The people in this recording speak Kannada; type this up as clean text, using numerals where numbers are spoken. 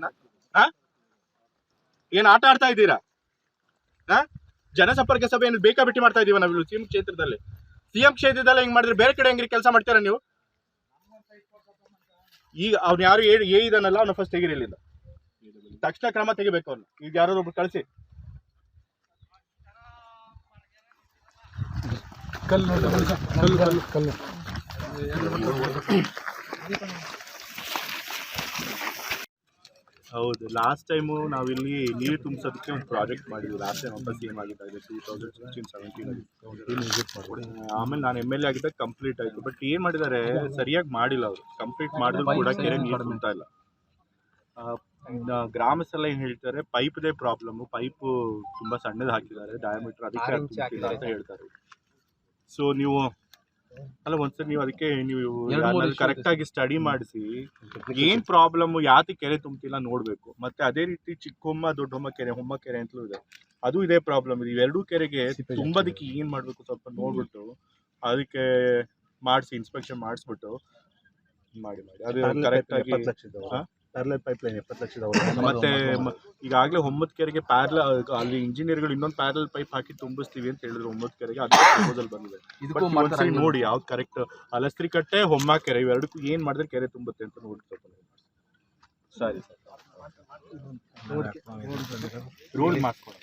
ಇದನ್ನ? ಏನ್ ಆಟ ಆಡ್ತಾ ಇದ್ದೀರಾ? ಜನಸಂಪರ್ಕ ಸಭೆ ಏನು ಬೇಕಾಬಿಟ್ಟಿ ಮಾಡ್ತಾ ಇದೀವ ನಾವು ಸಿಎಂ ಕ್ಷೇತ್ರದಲ್ಲಿ. ಸಿಎಂ ಕ್ಷೇತ್ರದಲ್ಲಿ ಹೆಂಗ್ ಮಾಡಿದ್ರೆ ಬೇರೆ ಕಡೆ ಹೆಂಗ್ರಿ ಕೆಲಸ ಮಾಡ್ತೀರಾ ನೀವು? ಈಗ ಅವ್ನು ಯಾರು ಇದನ್ನಲ್ಲ, ಅವ್ನ ಫಸ್ಟ್ ತೆಗಿರಿಲ್ಲ, ತಕ್ಷಣ ಕ್ರಮ ತೆಗಿಬೇಕು ಅವ್ನು. ಈಗ ಯಾರು ಒಬ್ರು ಕಳಿಸಿ. ಹೌದು, ಲಾಸ್ಟ್ ಟೈಮು ನಾವಿಲ್ಲಿ ನೀರು ತುಂಬಿಸೋದಕ್ಕೆ ಒಂದು ಪ್ರಾಜೆಕ್ಟ್ ಮಾಡಿದ್ವಿ. ಲಾಸ್ಟ್ ಟೈಮ್ ವಾಪಸ್ ಸೇಮ್ ಆಗಿದ್ದಾಗ 2016-17 ಆಮೇಲೆ ನಾನು MLA ಆಗಿದ್ದಾಗ ಕಂಪ್ಲೀಟ್ ಆಯಿತು. ಬಟ್ ಏನು ಮಾಡಿದ್ದಾರೆ, ಸರಿಯಾಗಿ ಮಾಡಿಲ್ಲ ಅವರು. ಕಂಪ್ಲೀಟ್ ಮಾಡಿದ್ರು ಕೂಡ ಕೆರೆ ನೀರು ತುಂಬ್ತಾ ಇಲ್ಲ. ಗ್ರಾಮಸ್ಥೆಲ್ಲ ಏನು ಹೇಳ್ತಾರೆ, ಪೈಪ್ದೇ ಪ್ರಾಬ್ಲಮ್ಮು, ಪೈಪು ತುಂಬ ಸಣ್ಣದು ಹಾಕಿದ್ದಾರೆ ಡಯಾಮೀಟರ್, ಅದಕ್ಕೆ ತುಂಬ್ತಿಲ್ಲ ಅಂತ ಹೇಳ್ತಾರೆ. ಸೊ ನೀವು ಅಲ್ಲ, ಒಂದ್ಸರಿ ನೀವು ಅದಕ್ಕೆ ನೀವು ಕರೆಕ್ಟಾಗಿ ಸ್ಟಡಿ ಮಾಡಿಸಿ ಏನು ಪ್ರಾಬ್ಲಮ್ಮು, ಯಾತಿ ಕೆರೆ ತುಂಬ್ತಿಲ್ಲ ನೋಡಬೇಕು. ಮತ್ತು ಅದೇ ರೀತಿ ಚಿಕ್ಕ ದೊಡ್ಡ ಹೊಮ್ಮ ಕೆರೆ ಅಂತಲೂ ಇದೆ, ಅದು ಇದೇ ಪ್ರಾಬ್ಲಮ್ ಇದೆ. ಇವೆರಡೂ ಕೆರೆಗೆ ತುಂಬೋದಕ್ಕೆ ಏನು ಮಾಡಬೇಕು ಸ್ವಲ್ಪ ನೋಡ್ಬಿಟ್ಟು ಅದಕ್ಕೆ ಮಾಡಿಸಿ, ಇನ್ಸ್ಪೆಕ್ಷನ್ ಮಾಡಿಸ್ಬಿಟ್ಟು ಮಾಡಿ ಅದು ಕರೆಕ್ಟಾಗಿ. ಪ್ಯಾರಲಲ್ ಪೈಪ್ ಲೈನ್ 70 ಲಕ್ಷದ. ಮತ್ತೆ ಈಗಾಗಲೇ ಹೊಮ್ಮದ ಕೆರೆಗೆ ಅಲ್ಲಿ ಇಂಜಿನಿಯರ್ಗಳು ಇನ್ನೊಂದು ಪ್ಯಾರಲಲ್ ಪೈಪ್ ಹಾಕಿ ತುಂಬಿಸ್ತೀವಿ ಅಂತ ಹೇಳಿದ್ರು ಹೊಮ್ಮದ ಕೆರೆಗೆ. ಅದಕ್ಕೆ ಪ್ರಪೋಸಲ್ ಬಂದಿದೆ. ಒಂದ್ಸರಿ ನೋಡಿ ಯಾವ್ದು ಕರೆಕ್ಟ್. ಅಲಸ್ತ್ರಿ ಕಟ್ಟೆ, ಹೊಮ್ಮ ಕೆರೆ ಇವೆರಡಕ್ಕೂ ಏನು ಮಾಡಿದ್ರೆ ಕೆರೆ ತುಂಬುತ್ತೆ ಅಂತ ನೋಡಿ ಸ್ವಲ್ಪ. ಸರಿ ಸರ್, ರೋಡ್ ಮಾಡ್ಕೊಡಿ.